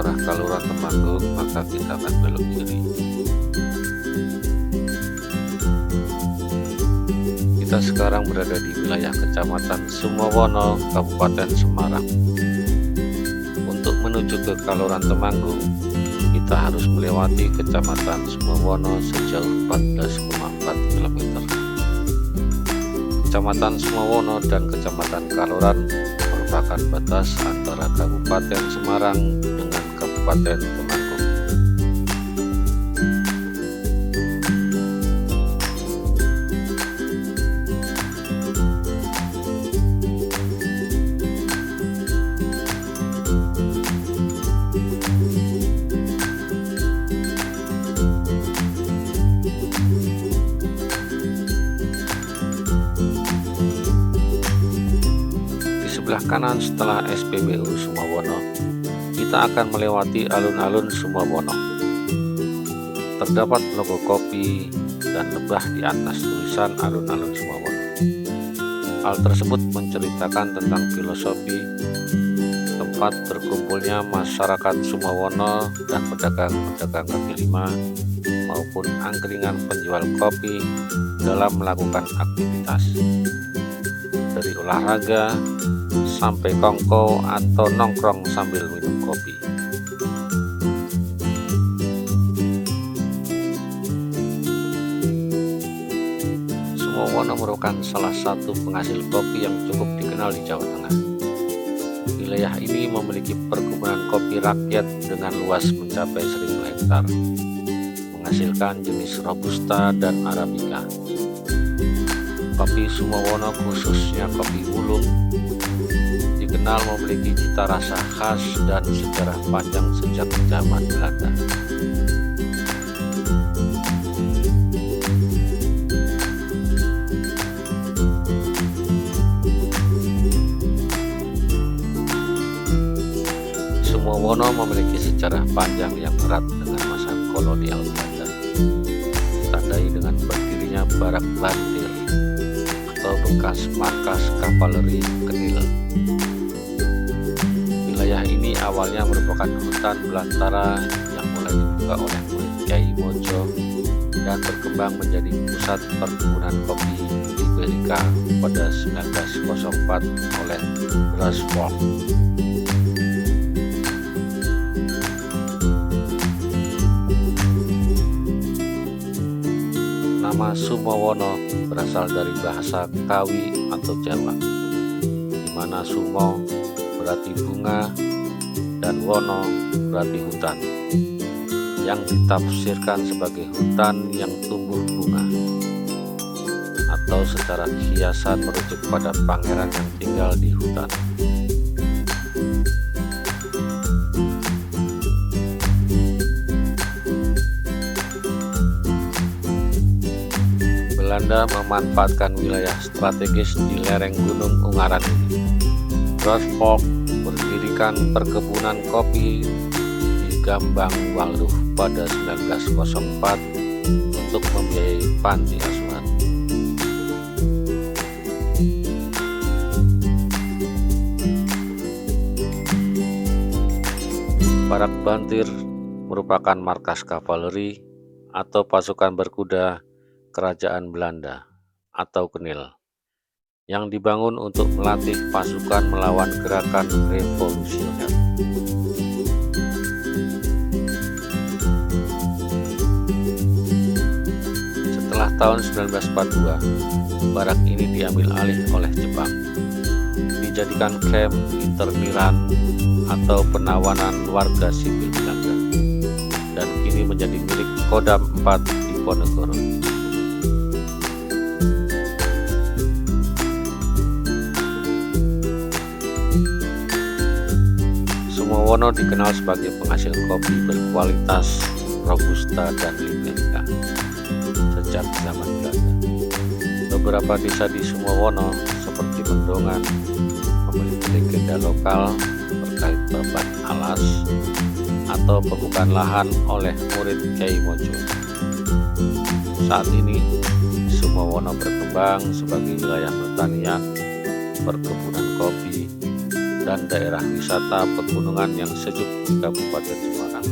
arah Kalurahan Temanggung, maka kita akan belok kiri. Kita sekarang berada di wilayah Kecamatan Sumowono, Kabupaten Semarang. Untuk menuju ke Kalurahan Temanggung, kita harus melewati Kecamatan Sumowono sejauh 14,4 km. Kecamatan Sumowono dan Kecamatan Kalurahan merupakan batas antara Kabupaten Semarang dengan Kabupaten Temanggung. Sebelah kanan setelah SPBU Sumowono, kita akan melewati alun-alun Sumowono. Terdapat logo kopi dan lebah di atas tulisan alun-alun Sumowono. Hal tersebut menceritakan tentang filosofi tempat berkumpulnya masyarakat Sumowono dan pedagang-pedagang kaki lima maupun angkringan penjual kopi dalam melakukan aktivitas. Dari olahraga sampai kongko atau nongkrong sambil minum kopi. Sumowono merupakan salah satu penghasil kopi yang cukup dikenal di Jawa Tengah. Wilayah ini memiliki perkebunan kopi rakyat dengan luas mencapai 1000 hektar, menghasilkan jenis Robusta dan Arabica. Kopi Sumowono, khususnya kopi Wulung, dikenal memiliki cita rasa khas dan sejarah panjang sejak zaman Belanda. Sumowono memiliki sejarah panjang yang erat dengan masa kolonial Belanda, ditandai dengan berdirinya Barak Bantir atau bekas markas kavaleri Kenil. Wilayah ini awalnya merupakan hutan belantara yang mulai dibuka oleh murid Kyai Mojo dan berkembang menjadi pusat perkebunan kopi Liberika pada 1904 oleh Graswald. Nama Sumowono berasal dari bahasa Kawi atau Jawa, di mana Sumo berarti bunga dan Wono berarti hutan, yang ditafsirkan sebagai hutan yang tumbuh bunga, atau secara kiasan merujuk pada pangeran yang tinggal di hutan. Belanda memanfaatkan wilayah strategis di lereng Gunung Ungaran ini. Graswald mendirikan perkebunan kopi di Gambang Waluh pada 1904 untuk membiayai panti asuhan. Barak Bantir merupakan markas kavaleri atau pasukan berkuda Kerajaan Belanda atau Kenil, yang dibangun untuk melatih pasukan melawan gerakan revolusioner. Setelah tahun 1942, barak ini diambil alih oleh Jepang, dijadikan kamp interniran atau penawanan warga sipil Belanda, dan kini menjadi milik Kodam 4 Diponegoro. Sumowono dikenal sebagai penghasil kopi berkualitas Robusta dan Liberika sejak zaman Belanda. Beberapa desa di Sumowono seperti Mendongan memiliki legenda lokal terkait babat alas atau pembukaan lahan oleh murid Kyai Mojo. Saat ini Sumowono berkembang sebagai wilayah pertanian, perkebunan kopi, dan daerah wisata pegunungan yang sejuk di Kabupaten Semarang.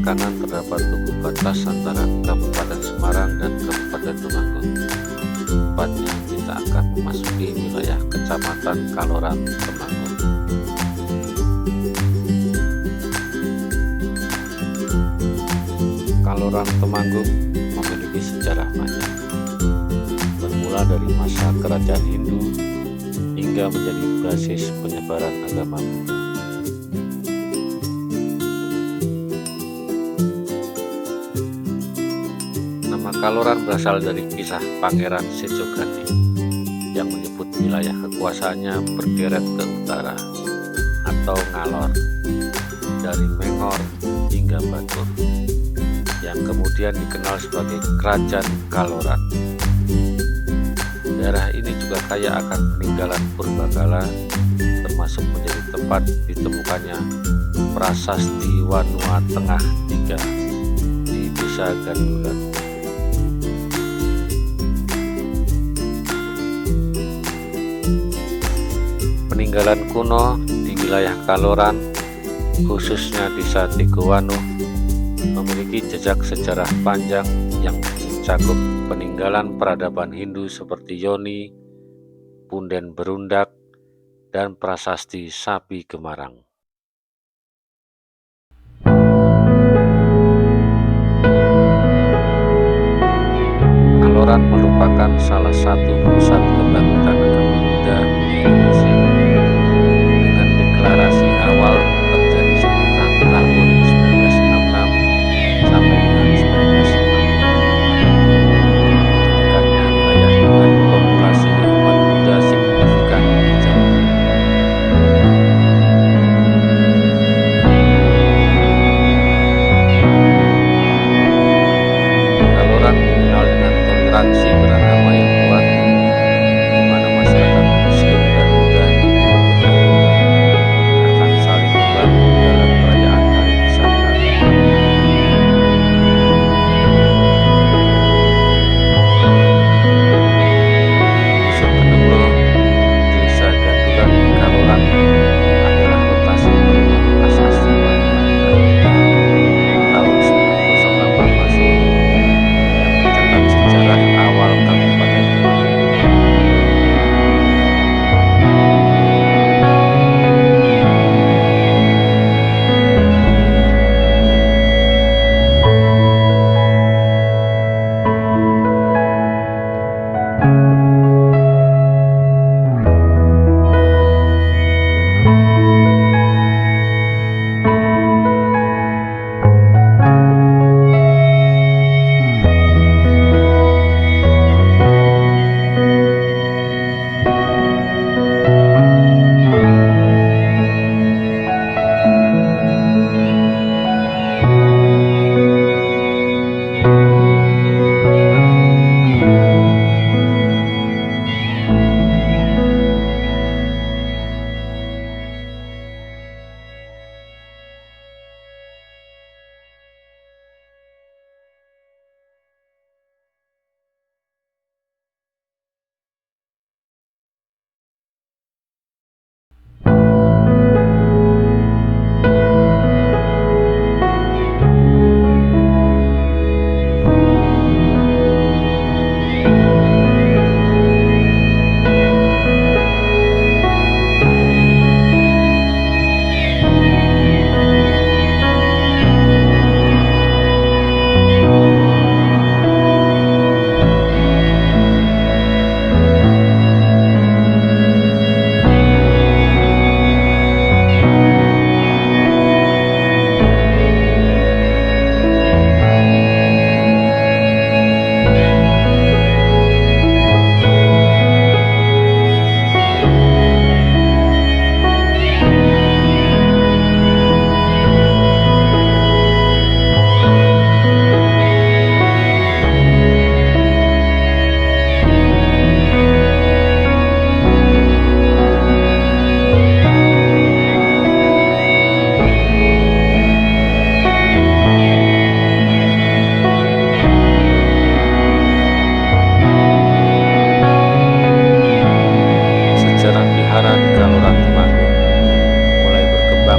kanan terdapat tugu batas antara Kabupaten Semarang dan Kabupaten Temanggung. Tepatnya kita akan memasuki wilayah Kecamatan Kaloran, Temanggung. Kaloran Temanggung memiliki sejarah panjang, bermula dari masa kerajaan Hindu hingga menjadi basis penyebaran agama Buddha. Nama Kaloran berasal dari kisah Pangeran Sejogati yang menyebut wilayah kekuasaannya berderet ke utara atau ngalor, dari Mengor hingga Batur, yang kemudian dikenal sebagai Kerajaan Kaloran. Daerah ini juga kaya akan peninggalan purbakala, termasuk menjadi tempat ditemukannya prasasti Wanua Tengah 3 di Desa Gandulan. Peninggalan kuno di wilayah Kaloran, khususnya Desa Tigowanu, memiliki jejak sejarah panjang yang mencakup peninggalan peradaban Hindu seperti Yoni, Punden Berundak, dan prasasti Sapi Gemarang. Kaloran merupakan salah satu pusat kebangkitan agama Buddha di Indonesia, dengan deklarasi awal terjadi sekitar tahun 1966 sampai dengan 1960. Menjadikannya wilayah dengan populasi umat Buddha signifikan di Jawa Tengah. Kaloran dikenal dengan toleransi beragama yang kuat, di mana masyarakat Muslim dan Buddha akan saling membantu dalam perayaan hari besar agama. Dusun Kedunglo, Desa Gandulan, Kaloran adalah lokasi penemuan prasasti Wanua tahun 908 Masehi yang mencatat sejarah awal Kabupaten Temanggung.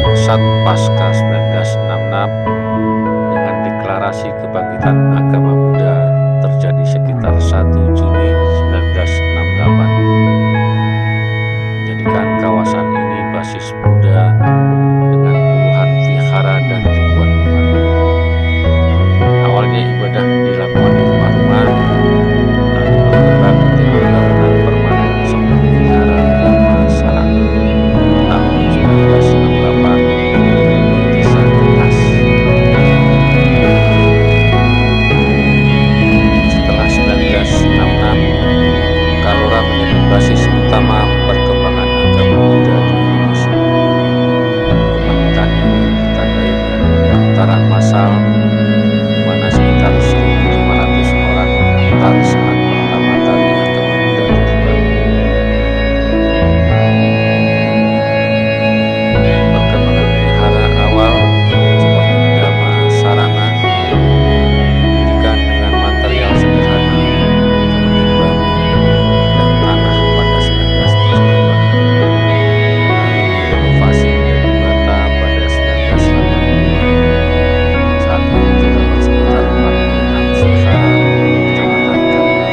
pesat pasca 1966 Peningkatan agama Buddha terjadi sekitar 1 Juni 1968, menjadikan kawasan ini basis Buddha dengan puluhan vihara dan ribuan umat. Awalnya ibadah dilakukan di rumah-rumah, lalu berkembang menjadi bangunan permanen seperti vihara Dhamma Sarana tahun 1968 di Desa Kengas. Setelah 1966, Kalora menjadi basis utama perkembangan agama Buddha di Indonesia. Kebangkitan ini ditandai dengan pendaftaran massal di mana sekitar 1.500 orang mendaftar saat pertama kali agama Buddha ditebar. Perkembangan vihara awal seperti Dhamma Sarana didirikan dengan material sederhana seperti bambu dan tanah pada 1972, lalu direnovasi menjadi bata pada 1982. Saat ini terdapat sekitar 46 vihara di Kecamatan Kalora.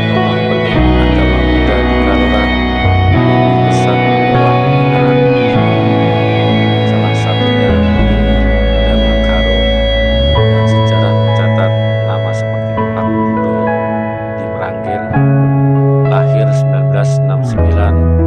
Tokoh penting agama Buddha di Kalora memiliki besar penyuluhan pembinaan biksu, salah satunya Dhammakaro, dan sejarah mencatat nama seperti Pak Budo di Meranggen, lahir 1969,